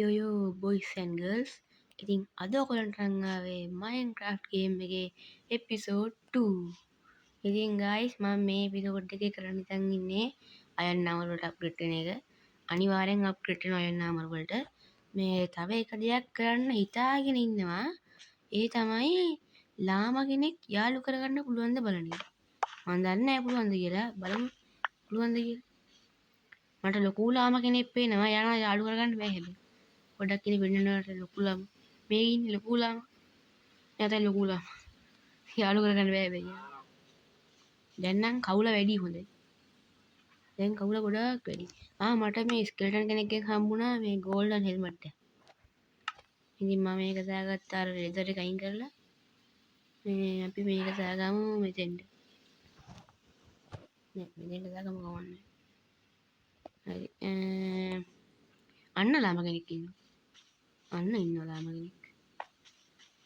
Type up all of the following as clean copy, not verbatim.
යෝයෝ boys and girls. ඉතින් අද ඔයගොල්ලන්ට අරන් ආවේ Minecraft ගේම් එකේ එපිසෝඩ් 2. ඉතින් ගයිස් මම මේ එපිසෝඩ් එකේ කරන්න හිතන් ඉන්නේ අයන් නාමල් වලට අප්ග්‍රේඩ් වෙන එක. අනිවාර්යෙන් අප්ග්‍රේඩ් වෙනවා අයන් නාමල් වලට. මේ තව එක දෙයක් කරන්න හිතාගෙන ඉන්නවා. ඒ තමයි ලාමා කෙනෙක් යාළු කරගන්න පුළුවන්ද බලන එක. මම දන්නේ නැහැ පුළුවන්ද කියලා. බලමු පුළුවන්ද කියලා. මට ලොකු ලාමා කෙනෙක් පේනවා. යාළුවා යාළු කරගන්න බෑ හැබැයි. ගොඩක් කෙනෙක් වෙන්නනට ලොකු ලාමා. මේ ඉන්නේ ලොකු ලාමා. නැත්නම් ලොකු ලාමා. යාළු කරගන්න බෑ හැබැයි. දැන් නම් කවුල වැඩි හොඳයි. දැන් කවුල ගොඩක් වැඩි. මට මේ ස්කෙල්ටන් කෙනෙක්ගෙන් හම්බුණා මේ ගෝල්ඩන් හෙල්මට් එක. ඉතින් මම මේක දාගත්තා අර ලෙදර් එක අයින් කරලා. මේ අපි මේක දාගමු මෙතෙන්ට. නෑ මෙතෙන්ට දාගමු කවන්නේ. හරි. අන්න ලාමා කෙනෙක් ඉන්නවා. අන්න ඉන්නවා ලාමා කෙනෙක්.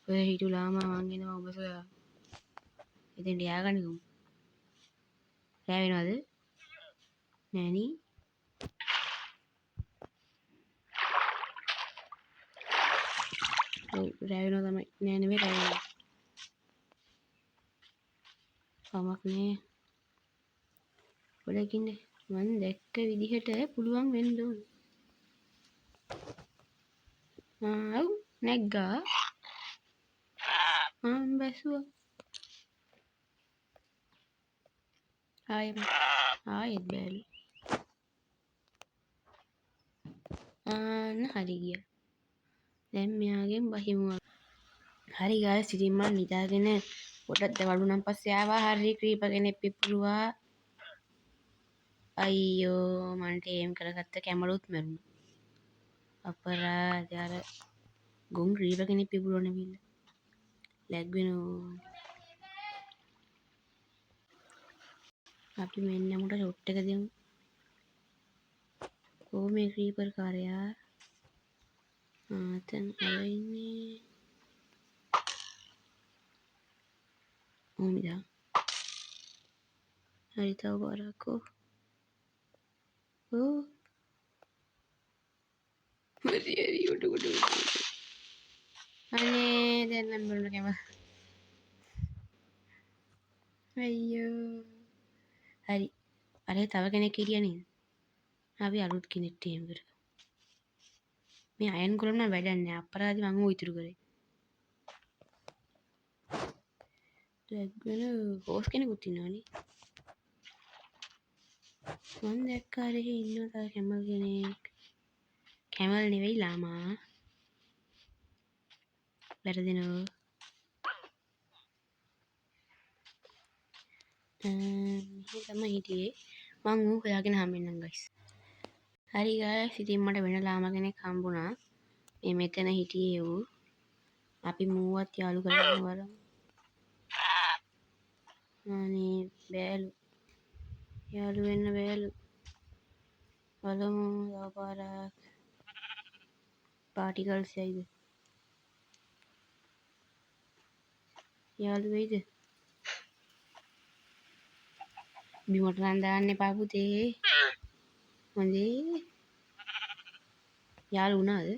ඔය හිටු ලාමා මං එනවා ඔබ සොයා. එතෙන්ට ය아가නිකමු. රෑ වෙනවද? නෑනි. ඔව් රෑ වෙනවා තමයි. නෑ නෙමෙයි රෑ වෙනවා. කමක් නෑ. පොඩකින් මං දැක්ක විදිහට පුළුවන් වෙන්න ඕන. ඔව් නැග්ගා. බැසුවා. ආයෙත් බෑලු. හරි ගියා. දැන් මෙයාගෙන් බහිමු. හරි ගායිස් ඉතින් මං නිදාගෙන පොඩක් දවල්ුණාන් පස්සේ ආවා. හරි ක්‍රීපර් කෙනෙක් පිපුරුවා. අයියෝ මන්ට ඒම් කරගත්ත කැමලුත් මැරුණා. අපරාධ අර ගොන් ක්‍රීපර් කෙනෙක් පිපුරුවන විල. ලැග් වෙනවා. අපි මෙන්න මුට ෂොට් එක දෙමු. කොහොම මේ ක්‍රීපර් කාරයා? තැන් අය ඉන්නේ. ඕමිදා. හරි තව පාරක්කෝ. ඕ. හරි උඩ. අනේ දැන් නම් බලන්න කැම. අයියෝ. හරි. අර තව කෙනෙක් හිටියා නේද? අපි අලුත් කෙනෙක්ට එහෙම කරා. මේ අයන් කරන වැඩක් නෑ. අපරාධි මං ඌ ඉතුරු කරේ. දැක්වෙන හෝස් කෙනෙකුත් ඉන්නවනේ. මං දැක්කා අර ඉන්නවා තව කැමල් කෙනෙක්. කැමල් නෙවෙයි ලාමා. වැරදිනවා. මෙහෙ තමයි හිටියේ. මං ඌ හොයාගෙන හම්බෙන්නම් ගයිස්. හරි ගයිස් ඉතින් මට වෙන ලාමා කෙනෙක් හම්බුණා. මේ මෙතන හිටියේ ඌ. අපි මූවත් යාළු කරගන්න බලමු. අනේ බෑලු. යාළු වෙන්න බෑලු. බලමු තව පාරක්. පාටිකල්ස් යයිද? යාළු වෙයිද? බිමට නම් දාන්න එපා පුතේ. හොඳේ. යාළු වුණාද?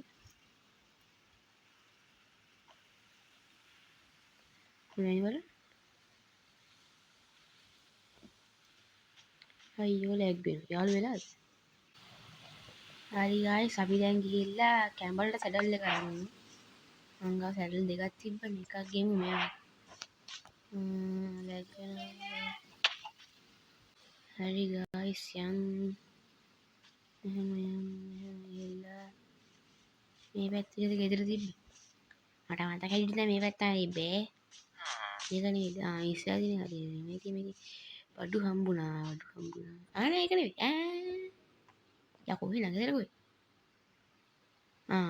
හොඳයි බලන්න. අයියෝ ලැග් වෙනවා. යාළු වෙලාද? හරි ගායිස් අපි දැන් ගිහිල්ලා කැම්බල්ට සැඩල් එක අරන් එමු. මං ගාව සැඩල් දෙකක් තිබ්බනේ. එකක් ගෙමු මෙයා. ලැග් වෙනවා. හරි ගායිස් යන්. එහෙම ගිහිල්ලා මේ පැත්තේ ගෙදර තිබ්බේ. මට මතකයි ඉතින් මේ පැත්තට තිබ්බේ. ඒක නේද? ඉස්සරහින් හරි මේකේ බඩු හම්බුණා. අනේ ඒක නෙවෙයි. යකෝ වෙන ගෙදර කොයි?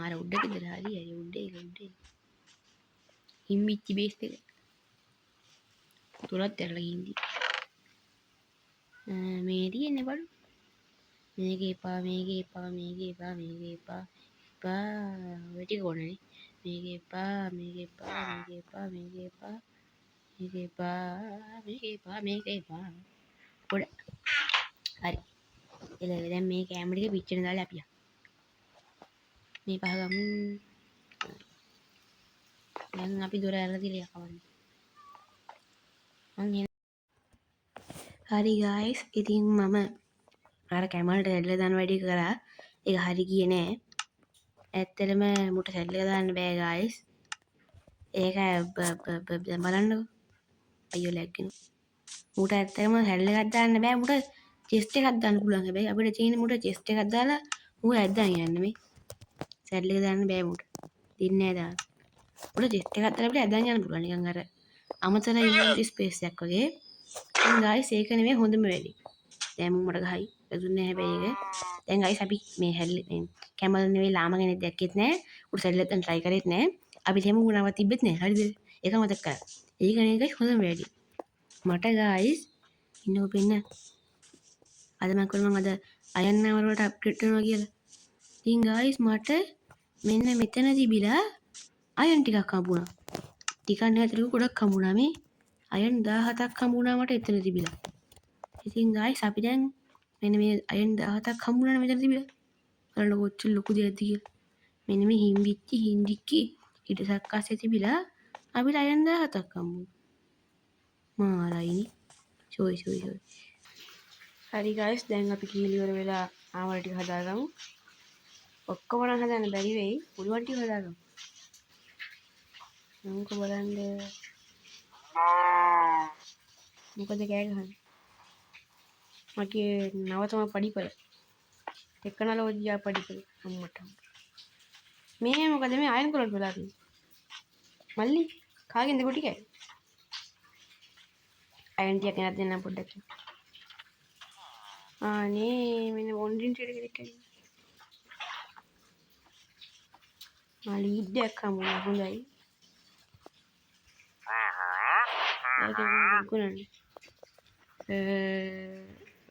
අර උඩ ගෙදර හරි උඩේ. හිම්මිච්චි බේස් එක. තුලත් ඇරලා ගින්දි. මේ තියෙන්නේ බඩු. මේක එපා. ඔය ටික ඕනනේ. මේක එපා. පොඩ. හරි. එළ දැන් මේ කැමරේ පිච්චෙන දාලා අපි මේ පහගමු. දැන් අපි දොර ඇරලා තියලා කවන්නේ. හරි ගයිස්, ඉතින් මම අර කැමල්ට සැල්ල දාන වැඩි කරා. ඒක හරි ගියේ නෑ. ඇත්තටම මුට සැල්ල දාන්න බෑ ගයිස්. ඒක බලන්නකෝ. අයියෝ ලැග්ගෙන. මුට ඇත්තටම සැල්ල එකක් දාන්න බෑ. මුට චෙස්ට් එකක් දාන්න පුළුවන්. හැබැයි අපිට තියෙන්නේ මුට චෙස්ට් එකක් දාලා ඌ ඇද්දන් යන්න මේ. සැල්ල එක දාන්න බෑ මුට. දෙන්නේ නෑ දාන්න. මුට චෙස්ට් එකක් දාලා අපිට ඇද්දන් යන්න පුළුවන්. නිකන් අර අමතර ඉන්වෙන්ටරි ස්පේස් එකක් වගේ. දැන් ගයිස් ඒක නෙමෙයි හොඳම වැඩි. දැන් මට ගහයි. වැදුන්නේ නැහැ හැබැයි ඒක. දැන් ගයිස් අපි මේ හැල්ලේ කැමල් නෙවෙයි ලාම කෙනෙක් දැක්කෙත් නැහැ. උඩ සැල්ලෙන් දැන් try කරෙත් නැහැ. අපි තේමු මොනවත් තිබෙත් නැහැ. හරිද? ඒක මතක කරගන්න. ඒක නේ ගයිස් හොඳම වැඩි. මට ගයිස් ඉන්නකො පින්න. අද මම කරනවා අද අයන් නවර වලට අප්ඩේට් කරනවා කියලා. ඉතින් ගයිස් මට මෙන්න මෙතන තිබිලා අයන් ටිකක් හම්බුණා. ටිකක් නෑතරක ගොඩක් හම්බුණා මේ. අයන් 17ක් හම්බුණා මට එතන තිබිලා. ඉතින් ගයිස් අපි දැන් මෙන්න මේ අයන් 17ක් හම්බුණානේ මෙතන තිබිලා. බලන්න කොච්චර ලොකු දෙයක්ද කියලා. මෙන්න මේ හිම්බිච්චි හින්දික්කි හිටසක් අස්සේ තිබිලා අපිට අයන් 17ක් හම්බුණා. මාරයිනේ. ෂෝයි. හරි ගයිස් දැන් අපි කීලි ඉවර වෙලා ආවල් ටික හදාගමු. ඔක්කොම නම් හදන්න බැරි වෙයි. පුළුවන් ටික හදාගමු. මොකද බලන්න මොකද කෑ ගහන්නේ මගේ නවතම පඩිපල ටෙක්නොලොජියා පඩිපල අම්මට මේ මොකද මේ අයන් කරලා වෙලා තියෙන්නේ මල්ලි කාගෙන්ද කොටි කෑ අයන් ටික ගෙනත් දෙන්න පොඩ්ඩක් අනේ මෙන්න ඔන්ඩින් ටෙඩ කෙනෙක් මල්ලි ඉඩයක් හම්බුණා හොඳයි ඒක ගුණන්නේ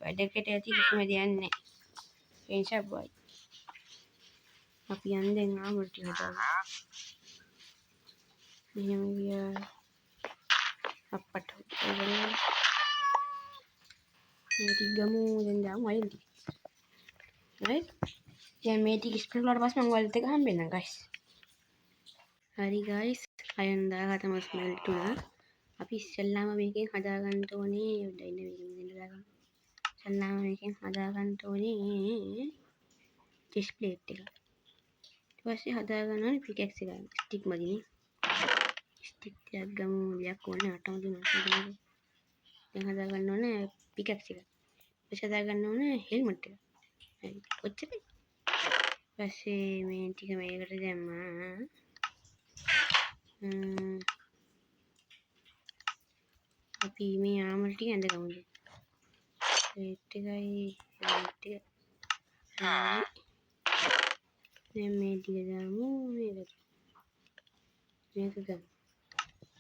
වැඩකට ඇති කිසිම දෙයක් නැහැ එන්ෂප් බයි අපි යන්දෙන් ආමුල් ටික හදාගමු මෙහෙම ගියා අප්පට මේ ටික ගමු දැන් දාමු අයින් ටික right දැන් මේ ටික ස්ප්‍රේ වලට පස්සේ මම ඔයාලට එක හම්බෙන්නම් guys හරි guys අයන් 17ම ස්මෙල්ට් වුණා අපි ඉස්සෙල්ලාම මේකෙන් හදාගන්න ඕනේ ඉන්න මේකෙන් දාගමු ඉස්සෙල්ලාම මේකෙන් හදාගන්න ඕනේ චෙස් ප්ලේට් එක ඊට පස්සේ හදාගන්න ඕනේ පිකැක්ස් එක ස්ටික් මදිනේ ස්ටික් එකක් ගමු දෙයක් ඕනේ අටම දුන්නා දැන් හදාගන්න ඕනේ පිකැක්ස් එක ඊට හදාගන්න ඕනේ හෙල්මට් එක හරි ඔච්චරයි පස්සේ මේ ටික මේකට දැම්මා අපි මේ ආමල් ටික ඇඳගමු ප්ලේට් එකයි හෙල්මට් එක දැන් මේ ටික දාමු මේකට මේක ගමු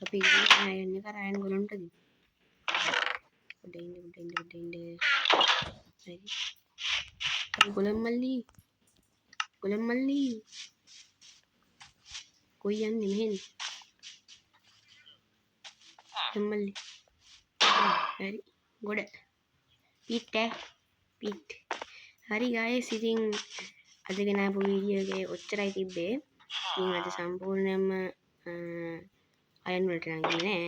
අපි අයන් එක අයන් ගලන්ට දී උඩ ඉන්න හරි ගොලම් මල්ලි කොයි යන්නේ මෙහෙන් මල්ලි හරි ගොඩ පිට හරි ගයිස් ඉතින් අද ගෙනාපු වීඩියෝ එකේ ඔච්චරයි තිබ්බේ ඉතින් අද සම්පූර්ණයෙන්ම අයන් වලට නම් ගියේ නෑ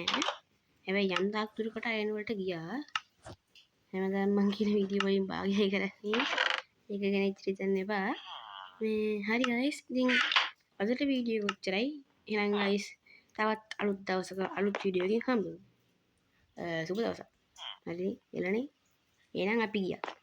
හැබැයි යම් තාක් දුරකට අයන් වලට ගියා හැමදාම මං කියන වීඩියෝ වලින් භාගය කරන්නේ ඒක ගැන ඉතිරි හිතන්න එපා මේ හරි ගයිස් ඉතින් අදට වීඩියෝ එක ඔච්චරයි එහෙනම් ගයිස් තවත් අලුත් දවසක අලුත් වීඩියෝ එකකින් හම්බෙමු සුබ දවසක් හරි එළනේ එහෙනම් අපි ගියා